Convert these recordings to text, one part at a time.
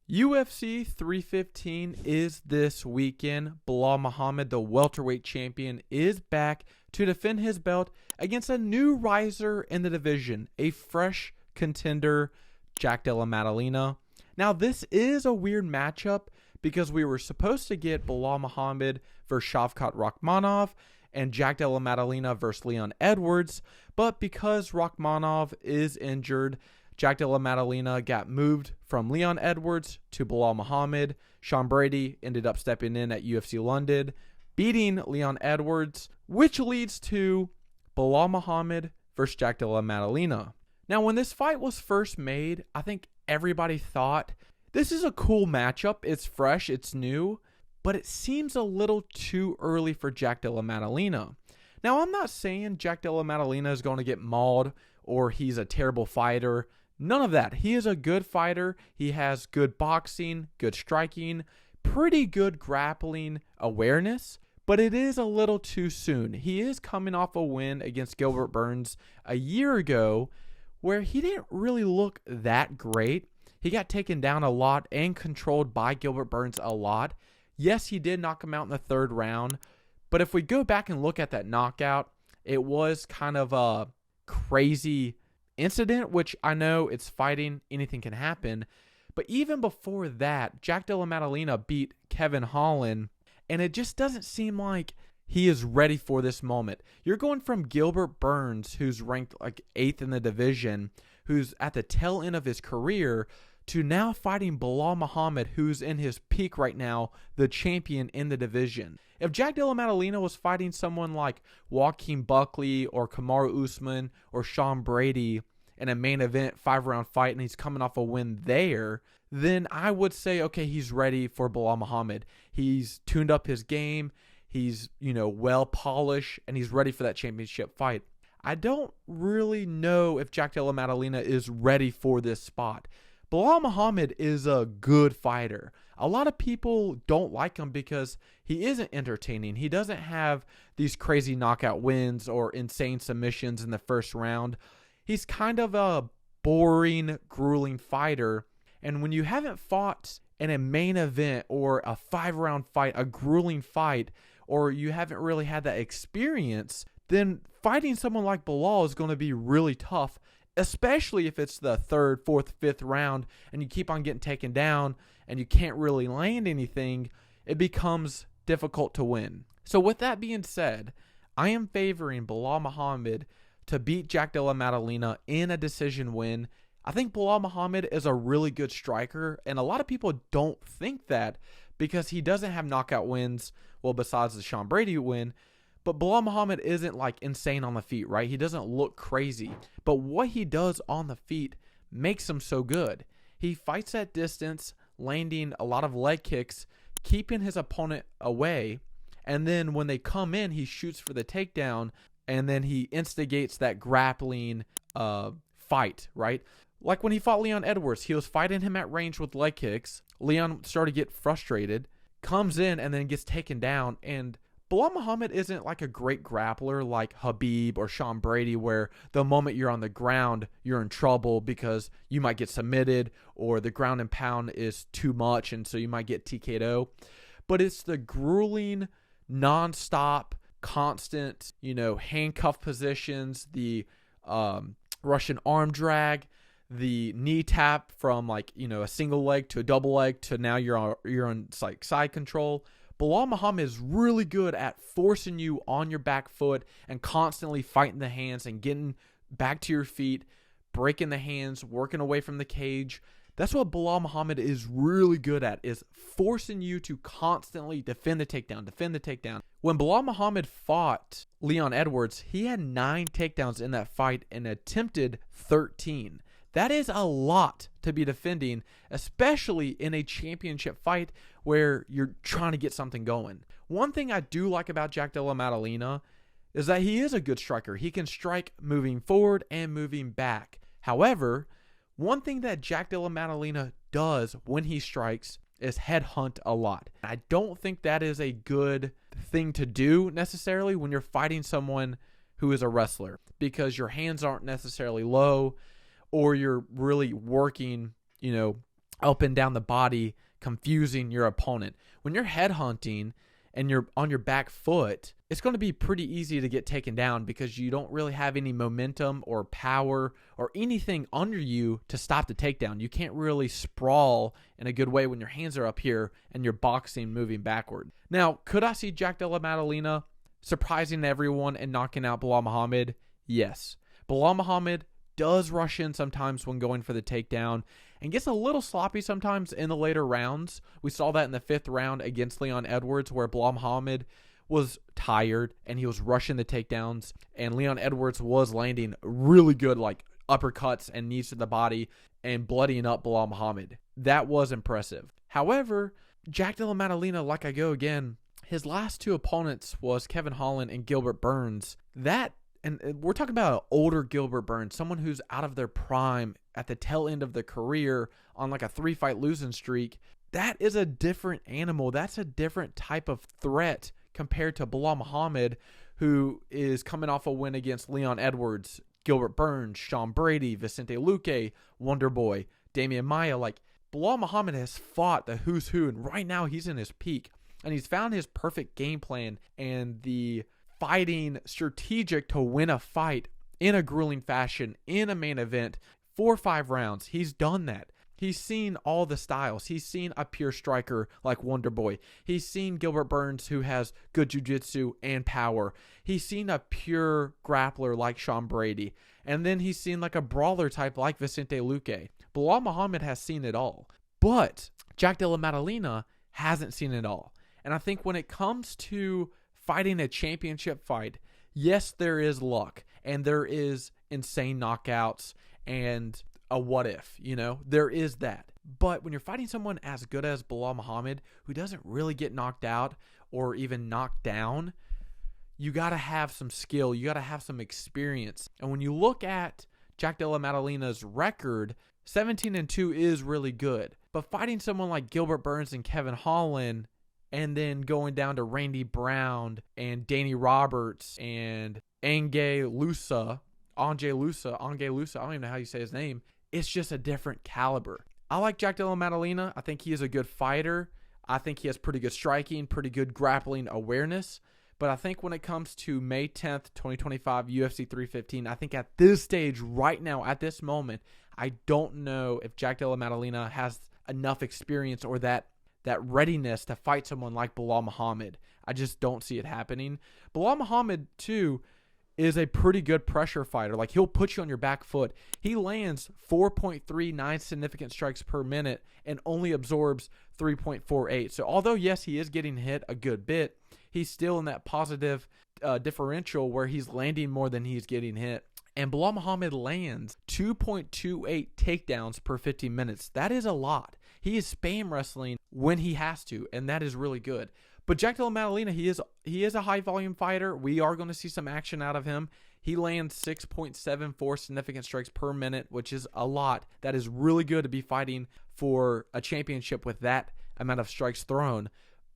UFC 315 is this weekend. Belal Muhammad, the welterweight champion, is back to defend his belt against a new riser in the division, a fresh contender, Jack Della Maddalena. Now, this is a weird matchup because we were supposed to get Belal Muhammad versus Shavkat Rakhmonov and Jack Della Maddalena versus Leon Edwards, but because Rakhmonov is injured, Jack Della Maddalena got moved from Leon Edwards to Belal Muhammad. Sean Brady ended up stepping in at UFC London, beating Leon Edwards, which leads to Belal Muhammad versus Jack Della Maddalena. Now, when this fight was first made, I think everybody thought, this is a cool matchup. It's fresh, it's new, but it seems a little too early for Jack Della Maddalena. Now, I'm not saying Jack Della Maddalena is going to get mauled or he's a terrible fighter. None of that. He is a good fighter. He has good boxing, good striking, pretty good grappling awareness, but it is a little too soon. He is coming off a win against Gilbert Burns a year ago where he didn't really look that great. He got taken down a lot and controlled by Gilbert Burns a lot. Yes, he did knock him out in the third round, but if we go back and look at that knockout, it was kind of a crazy incident, which I know it's fighting, anything can happen. But even before that, Jack Della Maddalena beat Kevin Holland, and it just doesn't seem like he is ready for this moment. You're going from Gilbert Burns, who's ranked like 8th in the division, who's at the tail end of his career, to now fighting Belal Muhammad, who's in his peak right now, the champion in the division. If Jack Della Maddalena was fighting someone like Joaquin Buckley or Kamaru Usman or Sean Brady in a main event 5-round fight and he's coming off a win there, then I would say, okay, he's ready for Belal Muhammad. He's tuned up his game. He's, well polished, and he's ready for that championship fight. I don't really know if Jack Della Maddalena is ready for this spot. Belal Muhammad is a good fighter. A lot of people don't like him because he isn't entertaining. He doesn't have these crazy knockout wins or insane submissions in the first round. He's kind of a boring, grueling fighter. And when you haven't fought in a main event or a 5-round fight, a grueling fight, or you haven't really had that experience, then fighting someone like Belal is going to be really tough, especially if it's the 3rd, 4th, 5th round and you keep on getting taken down and you can't really land anything. It becomes difficult to win. So with that being said, I am favoring Belal Muhammad to beat Jack Della Maddalena in a decision win. I think Belal Muhammad is a really good striker, and a lot of people don't think that because he doesn't have knockout wins, well, besides the Sean Brady win. But Belal Muhammad isn't like insane on the feet, right? He doesn't look crazy. But what he does on the feet makes him so good. He fights at distance, landing a lot of leg kicks, keeping his opponent away. And then when they come in, he shoots for the takedown, and then he instigates that grappling fight, right? Like when he fought Leon Edwards, he was fighting him at range with leg kicks. Leon started to get frustrated, comes in, and then gets taken down. And Belal Muhammad isn't like a great grappler like Habib or Sean Brady, where the moment you're on the ground, you're in trouble because you might get submitted or the ground and pound is too much, and so you might get TKO. But it's the grueling, nonstop, constant, handcuff positions, the Russian arm drag, the knee tap from a single leg to a double leg to now you're on like side control. Belal Muhammad is really good at forcing you on your back foot and constantly fighting the hands and getting back to your feet, breaking the hands, working away from the cage. That's what Belal Muhammad is really good at, is forcing you to constantly defend the takedown. When Belal Muhammad fought Leon Edwards, he had 9 takedowns in that fight and attempted 13. That is a lot to be defending, especially in a championship fight where you're trying to get something going. One thing I do like about Jack Della Maddalena is that he is a good striker. He can strike moving forward and moving back. However, one thing that Jack Della Maddalena does when he strikes is headhunt a lot. I don't think that is a good thing to do necessarily when you're fighting someone who is a wrestler, because your hands aren't necessarily low, or you're really working, up and down the body, confusing your opponent. When you're headhunting and you're on your back foot, it's going to be pretty easy to get taken down because you don't really have any momentum or power or anything under you to stop the takedown. You can't really sprawl in a good way when your hands are up here and you're boxing moving backward. Now, could I see Jack Della Maddalena surprising everyone and knocking out Belal Muhammad? Yes. Belal Muhammad does rush in sometimes when going for the takedown and gets a little sloppy sometimes in the later rounds. We saw that in the 5th round against Leon Edwards where Belal Muhammad was tired and he was rushing the takedowns, and Leon Edwards was landing really good like uppercuts and knees to the body and bloodying up Belal Muhammad. That was impressive. However, Jack Della Maddalena, like I go again, his last 2 opponents was Kevin Holland and Gilbert Burns. And we're talking about an older Gilbert Burns, someone who's out of their prime at the tail end of their career on like a 3-fight losing streak. That is a different animal. That's a different type of threat compared to Belal Muhammad, who is coming off a win against Leon Edwards, Gilbert Burns, Sean Brady, Vicente Luque, Wonderboy, Damian Maia. Like, Belal Muhammad has fought the who's who, and right now he's in his peak. And he's found his perfect game plan and the fighting strategic to win a fight in a grueling fashion in a main event 4 or 5 rounds. He's done that. He's seen all the styles. He's seen a pure striker like Wonderboy. He's seen Gilbert Burns, who has good jiu-jitsu and power. He's seen a pure grappler like Sean Brady. And then he's seen like a brawler type like Vicente Luque. Belal Muhammad has seen it all. But Jack Della Maddalena hasn't seen it all. And I think when it comes to fighting a championship fight, yes, there is luck and there is insane knockouts and a what if, there is that. But when you're fighting someone as good as Belal Muhammad, who doesn't really get knocked out or even knocked down, you got to have some skill. You got to have some experience. And when you look at Jack Della Maddalena's record, 17-2 is really good. But fighting someone like Gilbert Burns and Kevin Holland, and then going down to Randy Brown and Danny Roberts and Ange Lusa, I don't even know how you say his name. It's just a different caliber. I like Jack Della Maddalena. I think he is a good fighter. I think he has pretty good striking, pretty good grappling awareness. But I think when it comes to May 10th, 2025, UFC 315, I think at this stage, right now, at this moment, I don't know if Jack Della Maddalena has enough experience or that readiness to fight someone like Belal Muhammad. I just don't see it happening. Belal Muhammad, too, is a pretty good pressure fighter. Like, he'll put you on your back foot. He lands 4.39 significant strikes per minute and only absorbs 3.48. So although, yes, he is getting hit a good bit, he's still in that positive differential where he's landing more than he's getting hit. And Belal Muhammad lands 2.28 takedowns per 15 minutes. That is a lot. He is spam wrestling when he has to, and that is really good. But Jack Della Maddalena, he is a high-volume fighter. We are going to see some action out of him. He lands 6.74 significant strikes per minute, which is a lot. That is really good to be fighting for a championship with that amount of strikes thrown.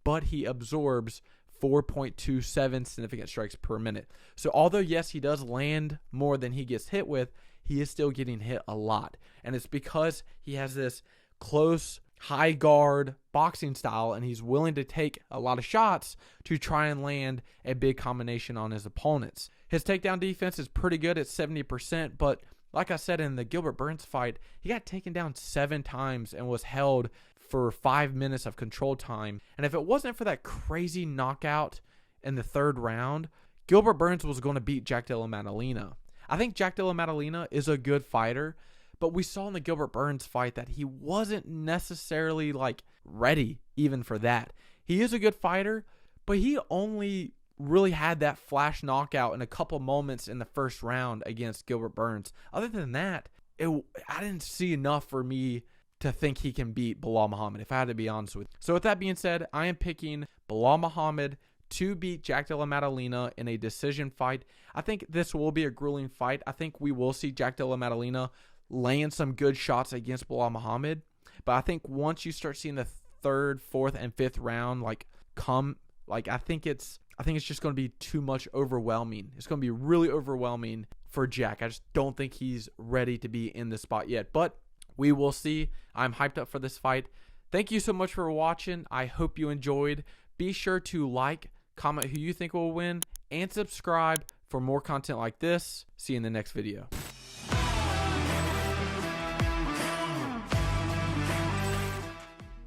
But he absorbs 4.27 significant strikes per minute. So although, yes, he does land more than he gets hit with, he is still getting hit a lot. And it's because he has this close, high guard boxing style, and he's willing to take a lot of shots to try and land a big combination on his opponents. His takedown defense is pretty good at 70%, but like I said in the Gilbert Burns fight, he got taken down 7 times and was held for 5 minutes of control time. And if it wasn't for that crazy knockout in the 3rd round, Gilbert Burns was going to beat Jack Della Maddalena. I think Jack Della Maddalena is a good fighter, but we saw in the Gilbert Burns fight that he wasn't necessarily ready even for that. He is a good fighter, but he only really had that flash knockout in a couple moments in the 1st round against Gilbert Burns. Other than that, I didn't see enough for me to think he can beat Belal Muhammad, if I had to be honest with you. So with that being said, I am picking Belal Muhammad to beat Jack Della Maddalena in a decision fight. I think this will be a grueling fight. I think we will see Jack Della Maddalena laying some good shots against Belal Muhammad. But I think once you start seeing the 3rd, 4th, and 5th round I think it's just going to be too much overwhelming. It's going to be really overwhelming for Jack. I just don't think he's ready to be in this spot yet. But We will see. I'm hyped up for this fight. Thank you so much for watching. I hope you enjoyed. Be sure to like, comment who you think will win, and subscribe for more content like this. See you in the next video.